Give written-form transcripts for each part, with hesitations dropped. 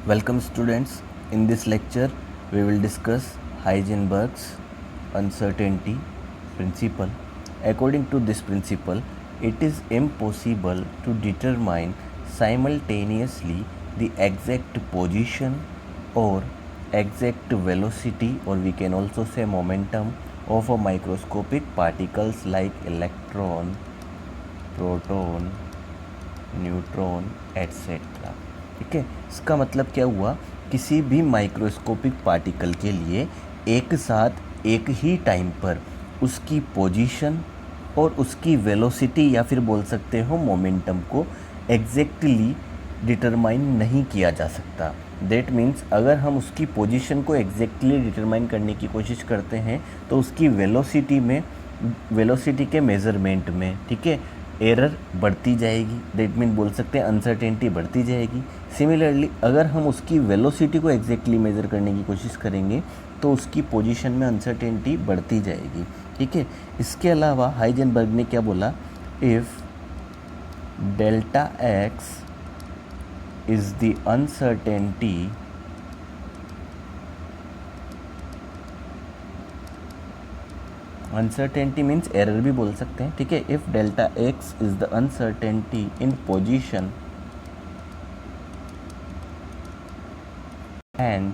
Welcome students. In this lecture, we will discuss Heisenberg's uncertainty principle. According to this principle, it is impossible to determine simultaneously the exact position or exact velocity, or we can also say momentum, of a microscopic particles like electron, proton, neutron etcetera. ठीक है, इसका मतलब क्या हुआ, किसी भी microscopic particle के लिए एक साथ एक ही टाइम पर उसकी पोजीशन और उसकी वेलोसिटी या फिर बोल सकते हो मोमेंटम को एग्जैक्टली डिटरमाइन नहीं किया जा सकता। दैट मीन्स अगर हम उसकी पोजीशन को एग्जैक्टली डिटरमाइन करने की कोशिश करते हैं तो उसकी वेलोसिटी के मेज़रमेंट में, ठीक है, एरर बढ़ती जाएगी। दैट मीन बोल सकते हैं अनसर्टेनिटी बढ़ती जाएगी। सिमिलरली अगर हम उसकी वेलोसिटी को एग्जैक्टली मेज़र करने की कोशिश करेंगे तो उसकी पोजीशन में अनसर्टेनिटी बढ़ती जाएगी। ठीक है, इसके अलावा हाइजेनबर्ग ने क्या बोला, if delta x is the uncertainty uncertainty means error भी बोल सकते हैं। ठीक है, if delta x is the uncertainty in position and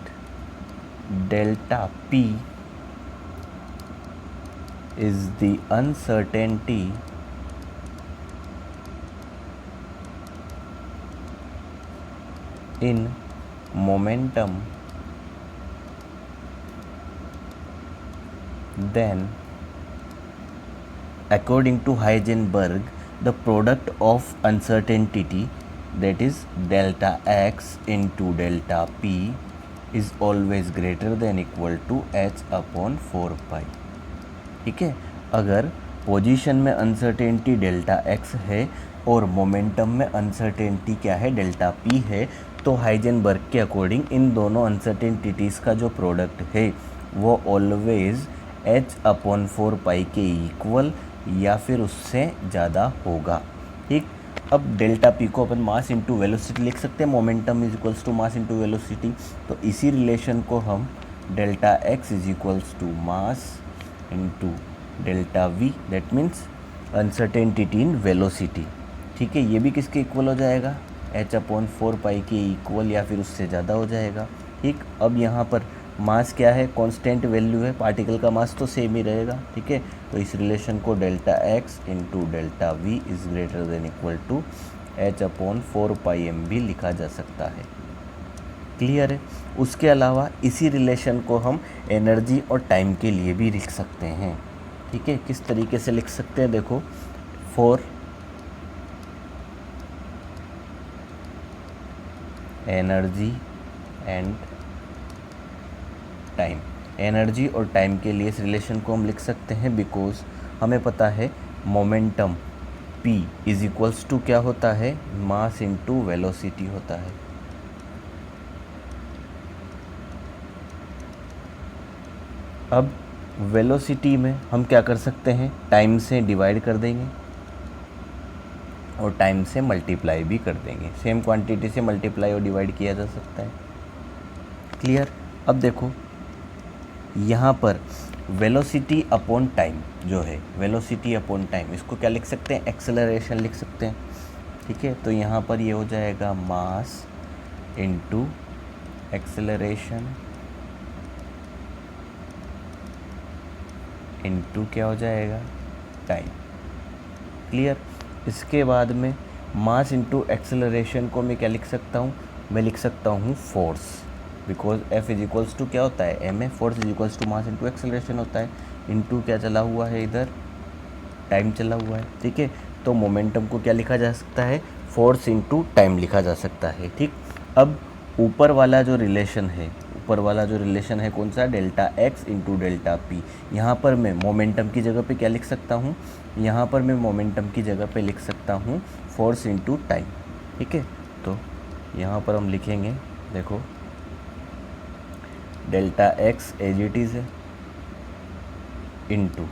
delta P is the uncertainty in momentum, then according to Heisenberg the product of uncertainty, that is delta x into delta p, is always greater than equal to h upon 4 pi। ठीक है, अगर position में uncertainty delta x है और momentum में uncertainty क्या है, delta p है, तो हाइजेनबर्ग के अकॉर्डिंग इन दोनों अनसर्टेनिटीज़ का जो प्रोडक्ट है वो ऑलवेज h अपॉन 4 पाई के इक्वल या फिर उससे ज़्यादा होगा। ठीक, अब डेल्टा पी को अपन मास इंटू वेलोसिटी लिख सकते हैं, momentum is equals to mass into velocity. तो इसी रिलेशन को हम delta x is equals to mass into delta v, that means uncertainty in velocity. ठीक है, ये भी किसके इक्वल हो जाएगा, h अपॉन 4 पाई के इक्वल या फिर उससे ज़्यादा हो जाएगा। ठीक, अब यहाँ पर मास क्या है, कांस्टेंट वैल्यू है, पार्टिकल का मास तो सेम ही रहेगा। ठीक है, तो इस रिलेशन को delta x into delta v is greater than equal to h upon 4 pi m भी लिखा जा सकता है। क्लियर है। उसके अलावा इसी रिलेशन को हम एनर्जी और टाइम के लिए भी लिख सकते हैं। ठीक है, किस तरीके से लिख सकते हैं, देखो, for energy and time, energy और टाइम के लिए इस रिलेशन को हम लिख सकते हैं बिकॉज हमें पता है momentum p is equals to क्या होता है, मास इंटू वेलोसिटी होता है। अब वेलोसिटी में हम क्या कर सकते हैं, टाइम से डिवाइड कर देंगे और टाइम से मल्टीप्लाई भी कर देंगे। सेम क्वांटिटी से मल्टीप्लाई और डिवाइड किया जा सकता है। क्लियर। अब देखो यहाँ पर वेलोसिटी अपॉन टाइम जो है, वेलोसिटी अपॉन टाइम, इसको क्या लिख सकते हैं, एक्सेलरेशन लिख सकते हैं। ठीक है, तो यहाँ पर ये हो जाएगा मास इनटू एक्सेलरेशन इनटू क्या हो जाएगा, टाइम। क्लियर। इसके बाद में मास इंटू एक्सेलरेशन को मैं क्या लिख सकता हूँ, मैं लिख सकता हूँ force, because F is equals to क्या होता है, M A, force is equals to mass into acceleration होता है, इंटू क्या चला हुआ है इधर, टाइम चला हुआ है। ठीक है, तो मोमेंटम को क्या लिखा जा सकता है, फोर्स इंटू टाइम लिखा जा सकता है। ठीक, अब ऊपर वाला जो रिलेशन है, ऊपर वाला जो रिलेशन है कौन सा, delta x into delta P, यहाँ पर मैं मोमेंटम की जगह पे क्या लिख सकता हूँ, यहाँ पर मैं मोमेंटम की जगह पे लिख सकता हूँ फोर्स इंटू टाइम। ठीक है, तो यहाँ पर हम लिखेंगे, देखो delta x as it is है इंटू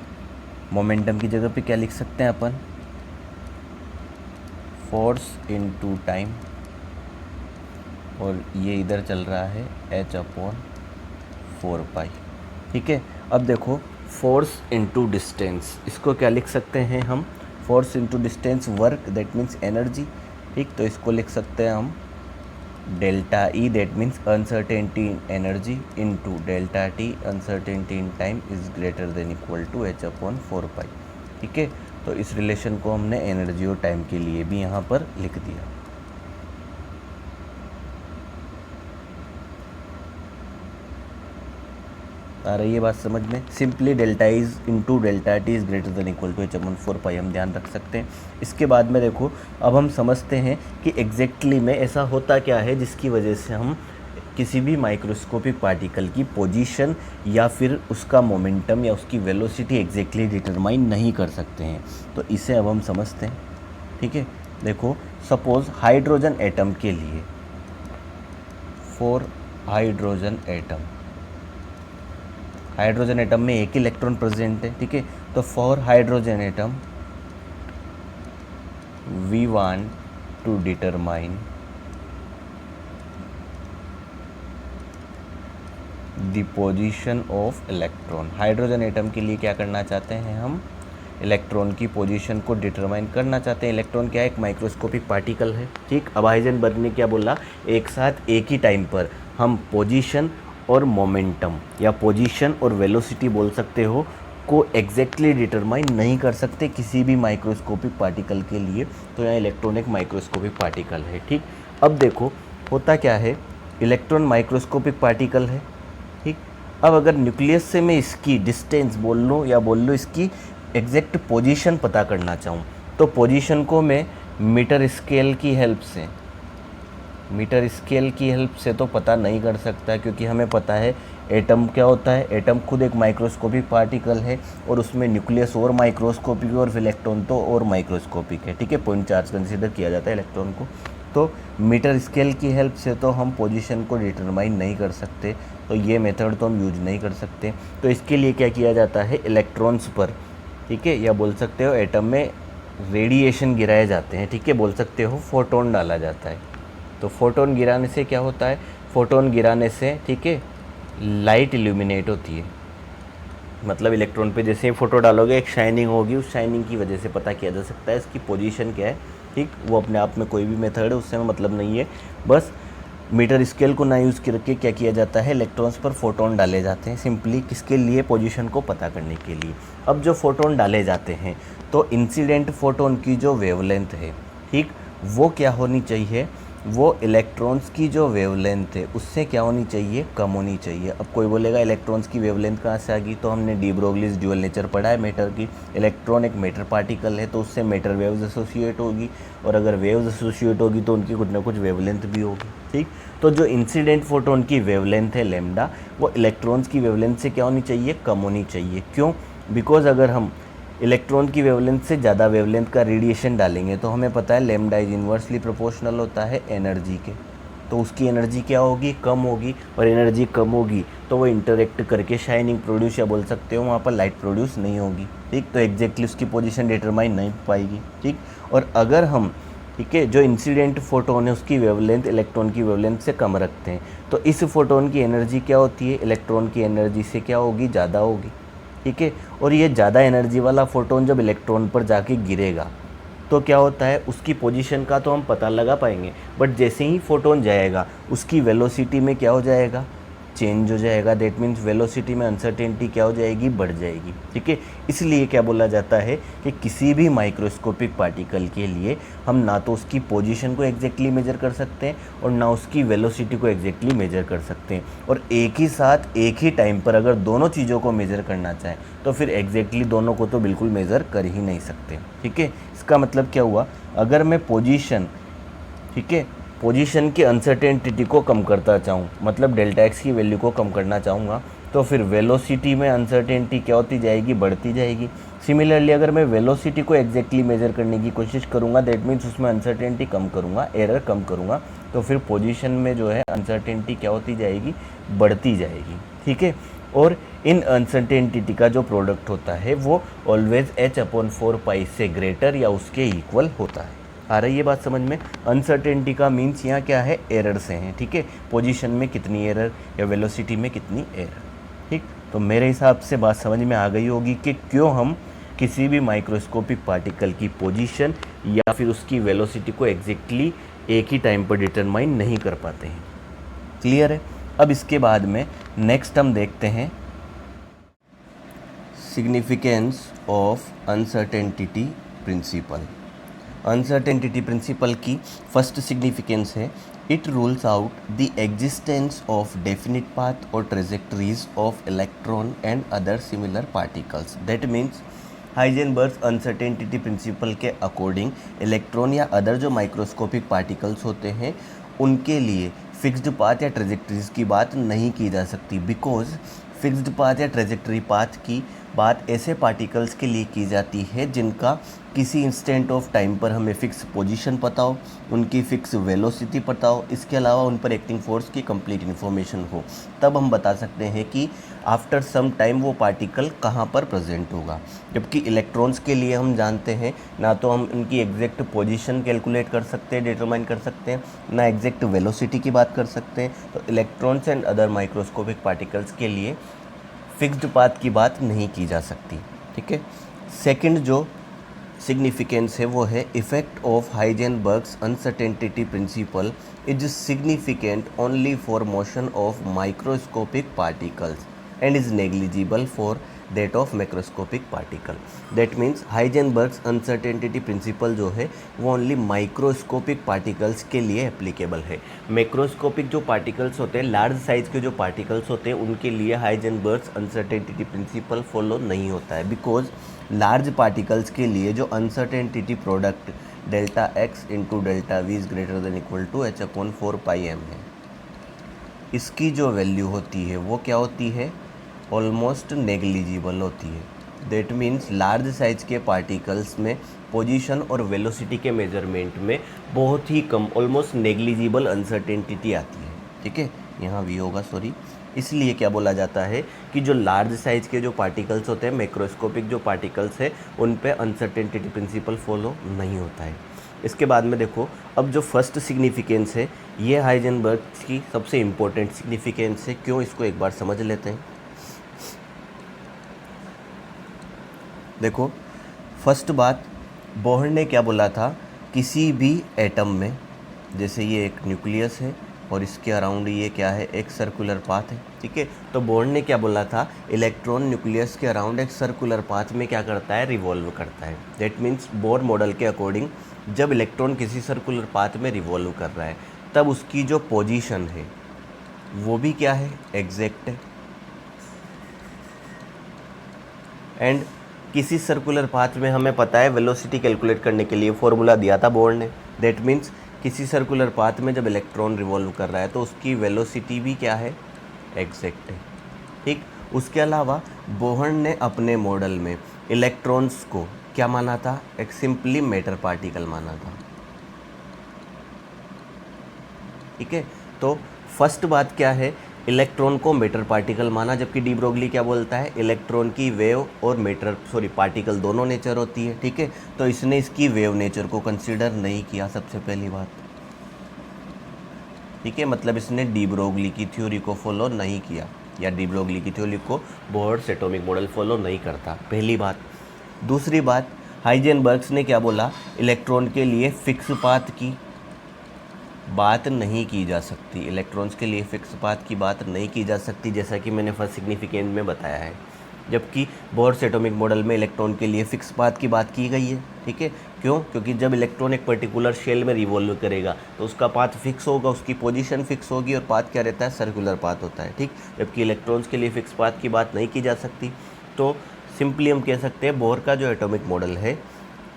मोमेंटम की जगह पे क्या लिख सकते हैं अपन, फोर्स इनटू टाइम और ये इधर चल रहा है h/4 पाई। ठीक है, अब देखो फोर्स इनटू डिस्टेंस, इसको क्या लिख सकते हैं हम, force into distance work, that means energy. ठीक, तो इसको लिख सकते हैं हम delta E, that means uncertainty in energy, into delta T uncertainty in time is greater than equal to h/4 pi. ठीक है, तो इस रिलेशन को हमने एनर्जी और टाइम के लिए भी यहाँ पर लिख दिया। आ रही है बात समझ में। Simply delta is into delta T is greater than equal to h/4 pi हम ध्यान रख सकते हैं। इसके बाद में देखो, अब हम समझते हैं कि एग्जैक्टली में ऐसा होता क्या है जिसकी वजह से हम किसी भी माइक्रोस्कोपिक पार्टिकल की पोजीशन या फिर उसका मोमेंटम या उसकी वेलोसिटी एग्जैक्टली डिटरमाइन नहीं कर सकते हैं। तो इसे अब हम समझते हैं। ठीक है, देखो सपोज हाइड्रोजन एटम के लिए, फॉर हाइड्रोजन एटम में एक इलेक्ट्रॉन प्रेजेंट है। ठीक है, तो for hydrogen atom we want to determine the position of electron. Hydrogen atom के लिए क्या करना चाहते हैं हम, इलेक्ट्रॉन की पोजीशन को डिटरमाइन करना चाहते हैं। इलेक्ट्रॉन क्या है, एक माइक्रोस्कोपिक पार्टिकल है। ठीक, अब हाइजेनबर्ग ने क्या बोला, एक साथ एक ही टाइम पर हम पोजीशन और मोमेंटम या पोजीशन और वेलोसिटी बोल सकते हो को एग्जैक्टली डिटरमाइन नहीं कर सकते किसी भी माइक्रोस्कोपिक पार्टिकल के लिए। तो यहाँ इलेक्ट्रॉन एक माइक्रोस्कोपिक पार्टिकल है। ठीक, अब देखो होता क्या है, इलेक्ट्रॉन माइक्रोस्कोपिक पार्टिकल है। ठीक, अब अगर न्यूक्लियस से मैं इसकी डिस्टेंस बोल लूँ या बोल लूँ इसकी एग्जैक्ट पोजीशन पता करना चाहूँ, तो पोजीशन को मैं मीटर स्केल की हेल्प से तो पता नहीं कर सकता, क्योंकि हमें पता है एटम क्या होता है। एटम खुद एक माइक्रोस्कोपिक पार्टिकल है और उसमें न्यूक्लियस और माइक्रोस्कोपिक है और फिर इलेक्ट्रॉन तो और माइक्रोस्कोपिक है। ठीक है, पॉइंट चार्ज कंसीडर किया जाता है इलेक्ट्रॉन को। तो मीटर स्केल की हेल्प से तो हम पोजीशन को डिटरमाइन नहीं कर सकते, तो ये मेथड तो हम यूज नहीं कर सकते। तो इसके लिए क्या किया जाता है, इलेक्ट्रॉन्स पर, ठीक है, या बोल सकते हो एटम में रेडिएशन गिराए जाते हैं। ठीक है, बोल सकते हो फोटोन डाला जाता है। तो फोटोन गिराने से क्या होता है, फोटोन गिराने से, ठीक है, लाइट इल्यूमिनेट होती है। मतलब इलेक्ट्रॉन पे जैसे ही फोटो डालोगे एक शाइनिंग होगी, उस शाइनिंग की वजह से पता किया जा सकता है इसकी पोजीशन क्या है। ठीक, वो अपने आप में कोई भी मेथड है, उससे मतलब नहीं है। बस मीटर स्केल को ना यूज़ करके क्या किया जाता है, इलेक्ट्रॉन्स पर फोटोन डाले जाते हैं, सिंपली किसके लिए, पोजीशन को पता करने के लिए। अब जो फोटोन डाले जाते हैं, तो इंसिडेंट फोटोन की जो वेवलेंथ है, ठीक, वो क्या होनी चाहिए, वो इलेक्ट्रॉन्स की जो वेवलेंथ है उससे क्या होनी चाहिए, कम होनी चाहिए। अब कोई बोलेगा इलेक्ट्रॉन्स की वेवलेंथ कहाँ से आ गई, तो हमने डी ब्रोगलीज ड्यूअल नेचर पढ़ा है मैटर की। इलेक्ट्रॉन एक मैटर पार्टिकल है, तो उससे मैटर वेव्स एसोसिएट होगी, और अगर वेव्स एसोसिएट होगी तो उनकी कुछ ना कुछ वेवलेंथ भी होगी। ठीक, तो जो इंसिडेंट फोटोन की वेवलेंथ है लैम्डा, वो इलेक्ट्रॉन्स की वेवलेंथ से क्या होनी चाहिए, कम होनी चाहिए। क्यों, बिकॉज अगर हम इलेक्ट्रॉन की वेवलेंथ से ज़्यादा वेवलेंथ का रेडिएशन डालेंगे तो हमें पता है लैम्डा इज इन्वर्सली प्रोपोर्शनल होता है एनर्जी के, तो उसकी एनर्जी क्या होगी, कम होगी, और एनर्जी कम होगी तो वो इंटरेक्ट करके शाइनिंग प्रोड्यूस या बोल सकते हो वहाँ पर लाइट प्रोड्यूस नहीं होगी। ठीक, तो एग्जैक्टली उसकी पोजीशन डिटरमाइन नहीं पाएगी। ठीक, और अगर हम, ठीक है, जो इंसिडेंट फोटोन है उसकी वेवलेंथ इलेक्ट्रॉन की वेवलेंथ से कम रखते हैं, तो इस फोटोन की एनर्जी क्या होती है, इलेक्ट्रॉन की एनर्जी से क्या होगी, ज़्यादा होगी। ठीक है, और ये ज़्यादा एनर्जी वाला फोटोन जब इलेक्ट्रॉन पर जाके गिरेगा तो क्या होता है, उसकी पोजीशन का तो हम पता लगा पाएंगे, बट जैसे ही फोटोन जाएगा उसकी वेलोसिटी में क्या हो जाएगा, चेंज हो जाएगा। दैट मीन्स वेलोसिटी में अनसर्टेनिटी क्या हो जाएगी, बढ़ जाएगी। ठीक है, इसलिए क्या बोला जाता है कि किसी भी माइक्रोस्कोपिक पार्टिकल के लिए हम ना तो उसकी पोजीशन को एग्जैक्टली मेजर कर सकते हैं और ना उसकी वेलोसिटी को एग्जैक्टली मेजर कर सकते हैं, और एक ही साथ एक ही टाइम पर अगर दोनों चीज़ों को मेजर करना चाहें तो फिर एग्जैक्टली दोनों को तो बिल्कुल मेजर कर ही नहीं सकते। ठीक है, इसका मतलब क्या हुआ, अगर मैं पोजीशन, ठीक है, पोजीशन की अनसर्टेनिटी को कम करता चाहूँ, मतलब डेल्टा एक्स की वैल्यू को कम करना चाहूँगा, तो फिर वेलोसिटी में अनसर्टेनिटी क्या होती जाएगी, बढ़ती जाएगी। सिमिलरली अगर मैं वेलोसिटी को एग्जैक्टली मेजर करने की कोशिश करूँगा, दैट मीन्स उसमें अनसर्टेनिटी कम करूँगा, एरर कम करूँगा, तो फिर पोजीशन में जो है अनसर्टेनिटी क्या होती जाएगी, बढ़ती जाएगी। ठीक है, और इन अनसर्टेनिटी का जो प्रोडक्ट होता है वो ऑलवेज h/4 पाई से ग्रेटर या उसके इक्वल होता है। आ रही है बात समझ में? अनसर्टेनिटी का मीन्स यहाँ क्या है, एरर से हैं, ठीक है, पोजीशन में कितनी एरर या वेलोसिटी में कितनी एरर, ठीक। तो मेरे हिसाब से बात समझ में आ गई होगी कि क्यों हम किसी भी माइक्रोस्कोपिक पार्टिकल की पोजीशन या फिर उसकी वेलोसिटी को एग्जैक्टली एक ही टाइम पर डिटरमाइन नहीं कर पाते हैं। क्लियर है? अब इसके बाद में नेक्स्ट हम देखते हैं significance of uncertainty principle. Uncertainty principle की फर्स्ट सिग्निफिकेंस है, it rules out the existence of definite path और trajectories of electron and other similar particles. That means Heisenberg's uncertainty principle के अकॉर्डिंग इलेक्ट्रॉन या other जो microscopic particles होते हैं उनके लिए फिक्स्ड पाथ या ट्रेजेक्टरीज की बात नहीं की जा सकती, बिकॉज फिक्स्ड पाथ या ट्रेजेक्टरी पाथ की बात ऐसे पार्टिकल्स के लिए की जाती है जिनका किसी इंस्टेंट ऑफ टाइम पर हमें फिक्स पोजीशन पता हो, उनकी फिक्स वेलोसिटी पता हो, इसके अलावा उन पर एक्टिंग फोर्स की कंप्लीट इन्फॉर्मेशन हो। तब हम बता सकते हैं कि आफ्टर सम टाइम वो पार्टिकल कहाँ पर प्रेजेंट होगा। जबकि इलेक्ट्रॉन्स के लिए हम जानते हैं ना तो हम उनकी एग्जैक्ट पोजीशन कैलकुलेट कर सकते हैं, डिटरमाइन कर सकते हैं, ना एग्जैक्ट वेलोसिटी की बात कर सकते हैं। तो electrons and other microscopic particles के लिए फिक्स्ड पाथ की बात नहीं की जा सकती, ठीक है। सेकंड जो सिग्निफिकेंस है वो है effect of Heisenberg's uncertainty principle is significant only for motion of microscopic particles and is negligible for that of macroscopic particle. That means Heisenberg's uncertainty principle जो है वो ओनली माइक्रोस्कोपिक पार्टिकल्स के लिए applicable है। Macroscopic जो particles होते हैं, large size के जो पार्टिकल्स होते हैं, उनके लिए हाइजेनबर्ग्स अनसर्टेनिटी प्रिंसिपल फॉलो नहीं होता है, बिकॉज लार्ज पार्टिकल्स के लिए जो uncertainty product delta x into delta v is greater than equal to H upon 4πm है, इसकी जो वैल्यू होती है वो क्या होती है, ऑलमोस्ट नेग्लिजिबल होती है। दैट मीन्स लार्ज साइज के पार्टिकल्स में पोजीशन और वेलोसिटी के मेजरमेंट में बहुत ही कम, ऑलमोस्ट नेग्लिजिबल अनसर्टेनिटी आती है, ठीक है। यहाँ भी होगा, सॉरी। इसलिए क्या बोला जाता है कि जो लार्ज साइज के जो पार्टिकल्स होते हैं, मैक्रोस्कोपिक जो पार्टिकल्स है, उन पे अनसर्टेनिटी प्रिंसिपल फॉलो नहीं होता है। इसके बाद में देखो, अब जो फर्स्ट सिग्निफिकेंस है ये हाइजेनबर्ग की सबसे इम्पोर्टेंट सिग्निफिकेंस है। क्यों, इसको एक बार समझ लेते हैं। देखो, फर्स्ट बात, बोहर ने क्या बोला था, किसी भी एटम में, जैसे ये एक न्यूक्लियस है और इसके अराउंड ये क्या है, एक सर्कुलर पाथ है, ठीक है। तो बोहर ने क्या बोला था, इलेक्ट्रॉन न्यूक्लियस के अराउंड एक सर्कुलर पाथ में क्या करता है, रिवॉल्व करता है। दैट मीन्स बोहर मॉडल के अकॉर्डिंग जब इलेक्ट्रॉन किसी सर्कुलर पाथ में रिवॉल्व कर रहा है तब उसकी जो पोजीशन है वो भी क्या है, एग्जैक्ट है। एंड किसी सर्कुलर पाथ में हमें पता है वेलोसिटी कैलकुलेट करने के लिए फॉर्मूला दिया था बोहर ने। दैट मीन्स किसी सर्कुलर पाथ में जब इलेक्ट्रॉन रिवॉल्व कर रहा है तो उसकी वेलोसिटी भी क्या है, एग्जैक्ट है, ठीक। उसके अलावा बोहर ने अपने मॉडल में इलेक्ट्रॉन्स को क्या माना था, एक सिंपली मैटर पार्टिकल माना था, ठीक है। तो फर्स्ट बात क्या है, इलेक्ट्रॉन को मैटर पार्टिकल माना, जबकि डी ब्रोगली क्या बोलता है, इलेक्ट्रॉन की वेव और मैटर पार्टिकल दोनों नेचर होती है, ठीक है। तो इसने इसकी वेव नेचर को कंसीडर नहीं किया, सबसे पहली बात, ठीक है। मतलब इसने डी ब्रोगली की थ्योरी को फॉलो नहीं किया, या डी ब्रोगली की थ्योरी को बोहर्स एटॉमिक मॉडल फॉलो नहीं करता, पहली बात। दूसरी बात, हाइजेनबर्ग्स ने क्या बोला, इलेक्ट्रॉन के लिए फिक्स पाथ की बात नहीं की जा सकती, इलेक्ट्रॉन्स के लिए फिक्स पाथ की बात नहीं की जा सकती, जैसा कि मैंने फर्स्ट सिग्निफिकेंस में बताया है। जबकि बोहर्स एटॉमिक मॉडल में इलेक्ट्रॉन के लिए फिक्स पाथ की बात की गई है, ठीक है। क्यों, क्योंकि जब इलेक्ट्रॉन एक पर्टिकुलर शेल में रिवॉल्व करेगा तो उसका पाथ फिक्स होगा, उसकी पोजीशन फिक्स होगी, और पाथ क्या रहता है, सर्कुलर पाथ होता है, ठीक। जबकि इलेक्ट्रॉन्स के लिए फिक्स पाथ की बात नहीं की जा सकती। तो सिंपली हम कह सकते हैं बोहर का जो एटॉमिक मॉडल है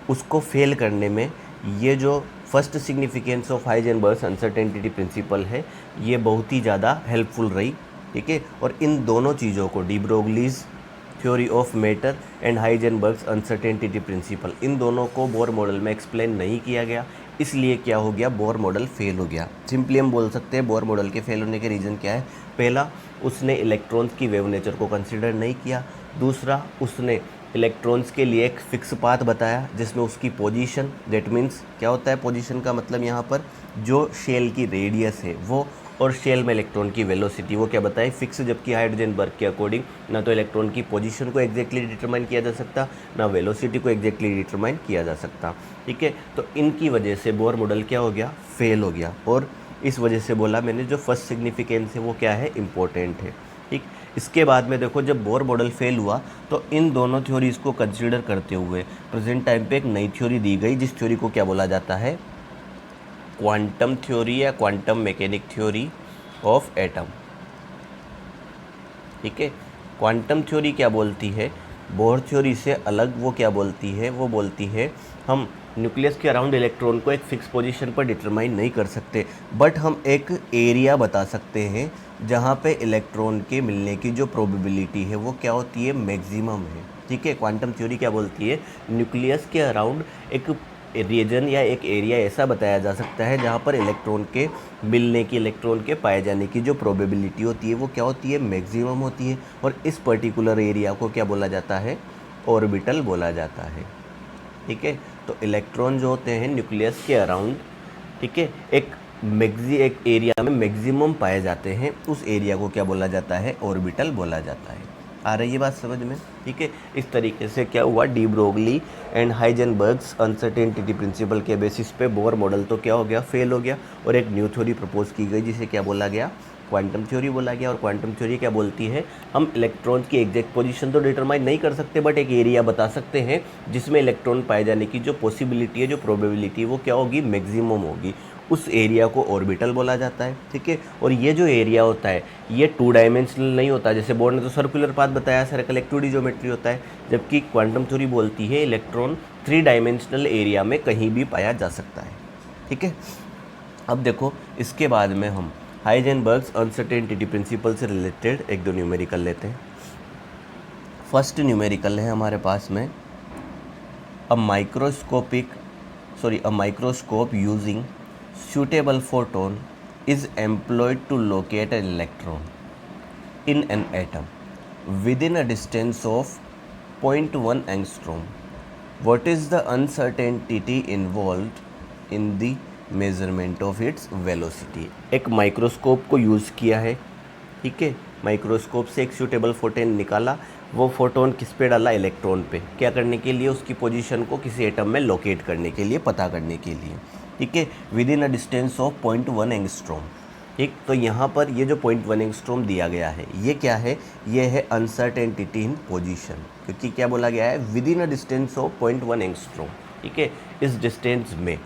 उसको फेल करने में ये जो first significance of Heisenberg's uncertainty principle है ये बहुत ही ज़्यादा हेल्पफुल रही, ठीक है। और इन दोनों चीज़ों को, de Broglie's theory of matter and Heisenberg's uncertainty principle, इन दोनों को बोहर मॉडल में एक्सप्लेन नहीं किया गया, इसलिए क्या हो गया, बोहर मॉडल फेल हो गया। सिंपली हम बोल सकते हैं बोहर मॉडल के फेल होने के रीज़न क्या है, पहला, उसने इलेक्ट्रॉन्स की वेव नेचर को कंसिडर नहीं किया, दूसरा, उसने इलेक्ट्रॉन्स के लिए एक फिक्स पाथ बताया जिसमें उसकी पोजीशन, दैट मीन्स क्या होता है पोजीशन का मतलब यहाँ पर जो शेल की रेडियस है वो, और शेल में इलेक्ट्रॉन की वेलोसिटी वो क्या बताए फिक्स, जबकि हाइड्रोजनबर्ग के अकॉर्डिंग ना तो इलेक्ट्रॉन की पोजीशन को एग्जैक्टली डिटरमाइन किया जा सकता, ना वेलोसिटी को एग्जैक्टली डिटरमाइन किया जा सकता। ठीक है, तो इनकी वजह से बोर मॉडल क्या हो गया, फेल हो गया, और इस वजह से बोला मैंने जो फर्स्ट सिग्निफिकेंस है वो क्या है, इम्पोर्टेंट है। ठीक, इसके बाद में देखो जब बोर मॉडल फेल हुआ तो इन दोनों थ्योरीज को कंसिडर करते हुए प्रेजेंट टाइम पे एक नई थ्योरी दी गई जिस थ्योरी को क्या बोला जाता है, क्वांटम थ्योरी या quantum mechanic theory of atom. ठीक है, क्वांटम थ्योरी क्या बोलती है, बोर थ्योरी से अलग वो क्या बोलती है, वो बोलती है हम न्यूक्लियस के अराउंड इलेक्ट्रॉन को एक फिक्स पोजीशन पर डिटरमाइन नहीं कर सकते, बट हम एक एरिया बता सकते हैं जहाँ पे इलेक्ट्रॉन के मिलने की जो प्रोबेबिलिटी है वो क्या होती है, मैक्सिमम है। ठीक है, क्वांटम थ्योरी क्या बोलती है, न्यूक्लियस के अराउंड एक रीजन या एक एरिया ऐसा बताया जा सकता है जहाँ पर इलेक्ट्रॉन के मिलने की, इलेक्ट्रॉन के पाए जाने की जो प्रोबेबिलिटी होती है वो क्या होती है, मैक्सिमम होती है, और इस पर्टिकुलर एरिया को क्या बोला जाता है, ऑर्बिटल बोला जाता है। ठीक है, तो इलेक्ट्रॉन जो होते हैं न्यूक्लियस के अराउंड, ठीक है, एक एरिया में मैक्सिमम पाए जाते हैं, उस एरिया को क्या बोला जाता है, ऑर्बिटल बोला जाता है। आ रही है बात समझ में। ठीक है, इस तरीके से क्या हुआ, de Broglie and Heisenberg's uncertainty principle के बेसिस पे बोर मॉडल तो क्या हो गया, फेल हो गया, और एक न्यू थ्योरी प्रपोज की गई जिसे क्या बोला गया, क्वांटम थ्योरी बोला गया। और क्वांटम थ्योरी क्या बोलती है, हम इलेक्ट्रॉन की एग्जैक्ट पोजीशन तो डिटरमाइन नहीं कर सकते, बट एक एरिया बता सकते हैं जिसमें इलेक्ट्रॉन पाए जाने की जो पॉसिबिलिटी है, जो प्रोबेबिलिटी है वो क्या होगी, मैक्सिमम होगी, उस एरिया को ऑर्बिटल बोला जाता है। ठीक है, और ये जो एरिया होता है ये 2 डायमेंशनल नहीं होता, जैसे बोर्ड ने तो सर्कुलर पाथ बताया, सर्कल एक 2D ज्योमेट्री होता है, जबकि क्वांटम थ्योरी बोलती है इलेक्ट्रॉन 3 डायमेंशनल एरिया में कहीं भी पाया जा सकता है। ठीक है, अब देखो इसके बाद में हम हाइजेनबर्ग्स अनसर्टेनिटी प्रिंसिपल से रिलेटेड एक दो न्यूमेरिकल लेते हैं। फर्स्ट न्यूमेरिकल है हमारे पास में, a microscope using suitable photon is employed to locate an electron in an atom within a distance of 0.1 angstrom. What is the uncertainty involved in the measurement of its velocity? एक microscope को use किया है, ठीक है, microscope से एक suitable photon निकाला, वो फोटोन किस पे डाला, इलेक्ट्रॉन पे, क्या करने के लिए, उसकी पोजीशन को किसी एटम में लोकेट करने के लिए, पता करने के लिए। ठीक है, with in a distance of 0.1 angstrom. ठीक, तो यहाँ पर ये जो 0.1 एंगस्ट्रॉम दिया गया है ये क्या है, ये है अनसर्टेनिटी इन पोजीशन, क्योंकि क्या बोला गया है, with in a distance of 0.1 angstrom. ठीक है, इस डिस्टेंस में,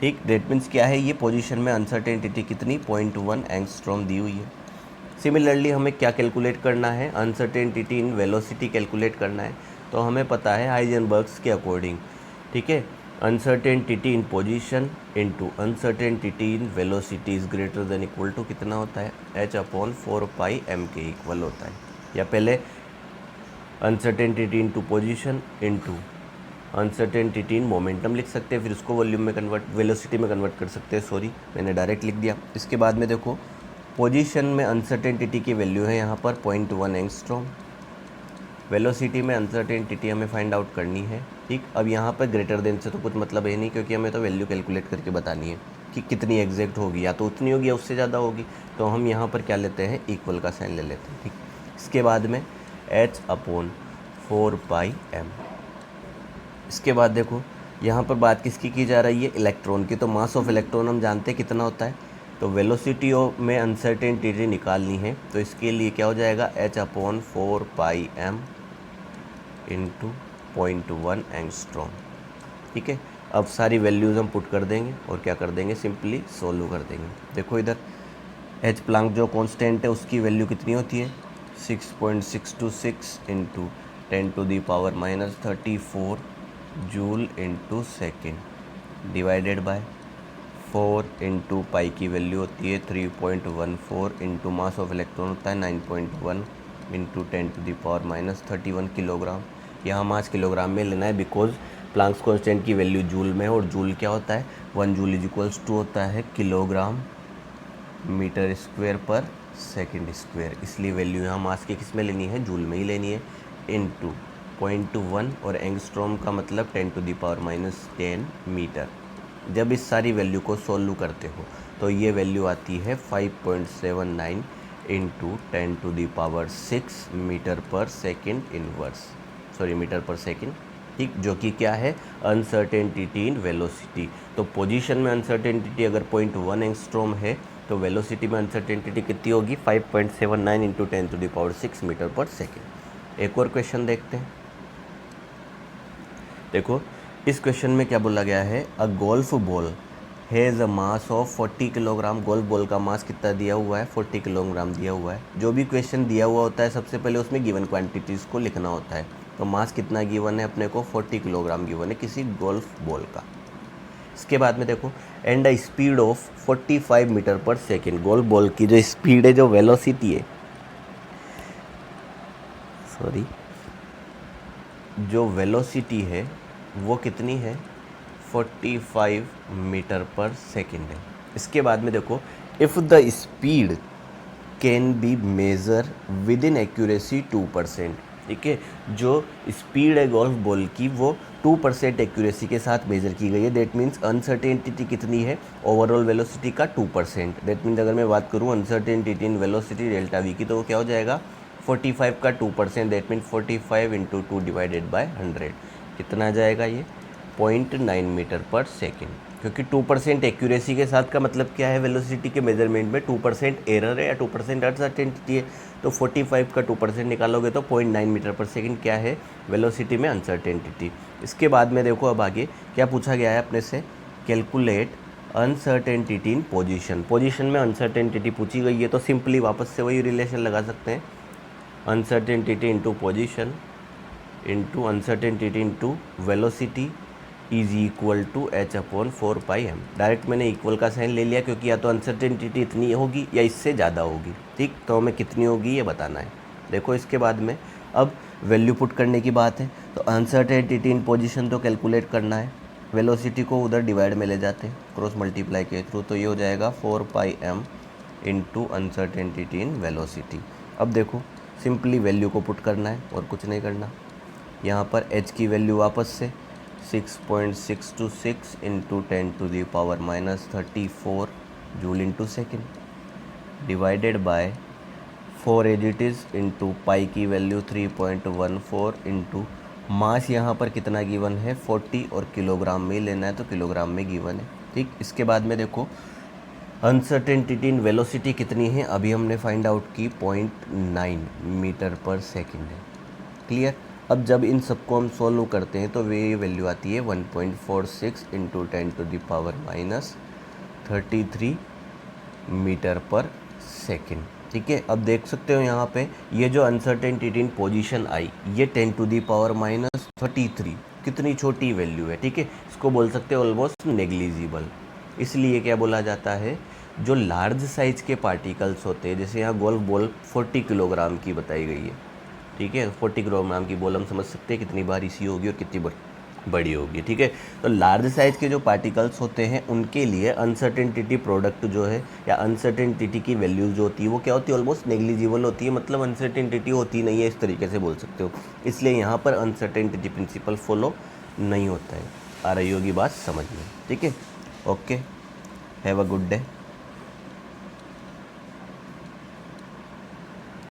ठीक, दैट मीन्स क्या है, ये पोजीशन में अनसर्टेनिटी कितनी, 0.1 एंगस्ट्रॉम दी हुई है। सिमिलरली हमें क्या कैलकुलेट करना है, अनसर्टेनिटी इन वेलोसिटी कैलकुलेट करना है, तो हमें पता है हाइजेनबर्ग्स के अकॉर्डिंग, ठीक है, uncertainty in position into uncertainty in velocity is greater than equal to कितना होता है, h/4πm के इक्वल होता है। या पहले uncertainty into position into uncertainty in momentum लिख सकते हैं, फिर उसको वॉल्यूम में कन्वर्ट, वेलोसिटी में कन्वर्ट कर सकते हैं, सॉरी मैंने डायरेक्ट लिख दिया। इसके बाद में देखो पोजीशन में अनसर्टेनिटी की वैल्यू है यहाँ पर 0.1 एंगस्ट्रॉम, वेलोसिटी में अनसर्टेनिटी हमें फाइंड आउट करनी है। ठीक, अब यहाँ पर ग्रेटर देन से तो कुछ मतलब है नहीं, क्योंकि हमें तो वैल्यू कैलकुलेट करके बतानी है कि कितनी एग्जैक्ट होगी, या तो उतनी होगी या उससे ज़्यादा होगी, तो हम यहाँ पर क्या लेते हैं, इक्वल का साइन ले लेते हैं। ठीक, इसके बाद में h/4πm। इसके बाद देखो यहाँ पर बात किसकी की जा रही है, इलेक्ट्रॉन की, तो मास ऑफ इलेक्ट्रॉन हम जानते हैं कितना होता है, तो वेलोसिटी में अनसर्टेनिटी निकालनी है, तो इसके लिए क्या हो जाएगा, h/4πm इंटू 0.1 एंगस्ट्रॉम। ठीक है, अब सारी वैल्यूज़ हम पुट कर देंगे और क्या कर देंगे, सिंपली सोल्व कर देंगे। देखो इधर एच प्लांक जो कांस्टेंट है उसकी वैल्यू कितनी होती है, 6.626 into 10⁻34 joule into second divided by 4 into pi की वैल्यू होती है 3.14 इंटू मास ऑफ इलेक्ट्रॉन होता है 9.1 इंटू 10⁻31 किलोग्राम। यहाँ मास किलोग्राम में लेना है बिकॉज प्लांक्स कांस्टेंट की वैल्यू जूल में है, और जूल क्या होता है, 1 जूल इज इक्वल्स टू होता है किलोग्राम मीटर स्क्वायर पर सेकेंड स्क्वायर, इसलिए वैल्यू यहाँ मास की किस में लेनी है, जूल में ही लेनी है, इनटू 0.1 और एंगस्ट्रॉम का मतलब 10⁻⁻10 मीटर। जब इस सारी वैल्यू को सोल्व करते हो तो ये वैल्यू आती है 5.79 into 10⁻6 metre per second inverse, sorry metre per second, ठीक, जो कि क्या है, अनसर्टेनिटी इन वेलोसिटी। तो पोजीशन में अनसर्टेनिटी अगर 0.1 एंगस्ट्रॉम है तो वेलोसिटी में अनसर्टेनिटी कितनी होगी, 5.79 इंटू 10⁻6 मीटर पर सेकेंड। एक और क्वेश्चन देखते हैं। देखो इस क्वेश्चन में क्या बोला गया है, अ golf ball has a mass of 40 kilogram. Golf ball का मास कितना दिया हुआ है, 40 किलोग्राम दिया हुआ है। जो भी क्वेश्चन दिया हुआ होता है सबसे पहले उसमें गिवन क्वांटिटीज़ को लिखना होता है। तो मास कितना गिवन है अपने को, 40 किलोग्राम गिवन है किसी गोल्फ बॉल का। इसके बाद में देखो, and a speed of 45 metre per second. Golf ball की जो स्पीड है, जो वेलोसिटी है, सॉरी, जो वेलोसिटी है वो कितनी है, 45 मीटर पर सेकेंड है। इसके बाद में देखो, if the speed can be measure with in accuracy 2%, ठीक है, जो स्पीड है गोल्फ बॉल की वो 2% एक्यूरेसी के साथ मेज़र की गई है। दैट मीन्स अनसर्टेनिटी कितनी है, ओवरऑल वेलोसिटी का 2%। दैट मीन्स अगर मैं बात करूँ uncertainty in velocity delta we की, तो वो क्या हो जाएगा, 45 का 2%, that means 45 into 2 divided by 100, कितना आ जाएगा ये, 0.9 मीटर पर सेकेंड। क्योंकि 2% एक्यूरेसी के साथ का मतलब क्या है, वेलोसिटी के मेजरमेंट में 2% एरर है या 2% अनसर्टेनिटी है। तो 45 का 2% निकालोगे तो 0.9 मीटर पर सेकेंड क्या है, वेलोसिटी में अनसर्टेनिटी। इसके बाद में देखो अब आगे क्या पूछा गया है अपने से, calculate uncertainty in position. Position में अनसर्टेनिटी पूछी गई है तो सिंपली वापस से वही रिलेशन लगा सकते हैं, uncertainty into position into uncertainty into velocity is equal to h/4πm। Direct मैंने इक्वल का साइन ले लिया क्योंकि या तो अनसर्टेनिटी इतनी होगी या इससे ज़्यादा होगी, ठीक, तो हमें कितनी होगी ये बताना है। देखो इसके बाद में अब वैल्यू पुट करने की बात है, तो अनसर्टेनिटी इन पोजीशन तो कैलकुलेट करना है, वेलोसिटी को उधर डिवाइड में ले जाते हैं क्रॉस मल्टीप्लाई के थ्रू, तो ये हो जाएगा 4πm into uncertainty in velocity. अब देखो सिंपली वैल्यू को पुट करना है और कुछ नहीं करना। यहाँ पर h की वैल्यू वापस से 6.626 into 10⁻⁻34 joule into second divided by 4 as it is into pi की वैल्यू 3.14 इंटू मास यहाँ पर कितना गिवन है 40 और किलोग्राम में लेना है तो किलोग्राम में गिवन है, ठीक। इसके बाद में देखो अनसर्टेनिटी इन वेलोसिटी कितनी है, अभी हमने फाइंड आउट की 0.9 मीटर पर सेकेंड है, क्लियर। अब जब इन सबको हम सोल्व करते हैं तो ये वैल्यू आती है 1.46 इंटू 10⁻33 मीटर पर सेकेंड, ठीक है। अब देख सकते हो यहाँ पे ये जो अनसर्टेनिटी इन पोजीशन आई, ये 10⁻33 कितनी छोटी वैल्यू है, ठीक है। इसको बोल सकते हैं ऑलमोस्ट नेग्लिजिबल। इसलिए क्या बोला जाता है, जो लार्ज साइज़ के पार्टिकल्स होते हैं, जैसे यहाँ गोल्फ बॉल 40 किलोग्राम की बताई गई है, ठीक है, 40 किलोग्राम की बॉल हम समझ सकते हैं कितनी भारी सी होगी और कितनी बड़ी होगी, ठीक है। तो लार्ज साइज़ के जो पार्टिकल्स होते हैं उनके लिए अनसर्टेनिटी प्रोडक्ट जो है या अनसर्टेनिटी की वैल्यूज जो होती है वो क्या होती है, ऑलमोस्ट नेग्लिजिबल होती है, मतलब अनसर्टेनिटी होती नहीं है, इस तरीके से बोल सकते हो। इसलिए यहाँ पर अनसर्टेनिटी प्रिंसिपल फॉलो नहीं होता है। आ रही होगी बात समझ में, ठीक है। Okay, have a good day.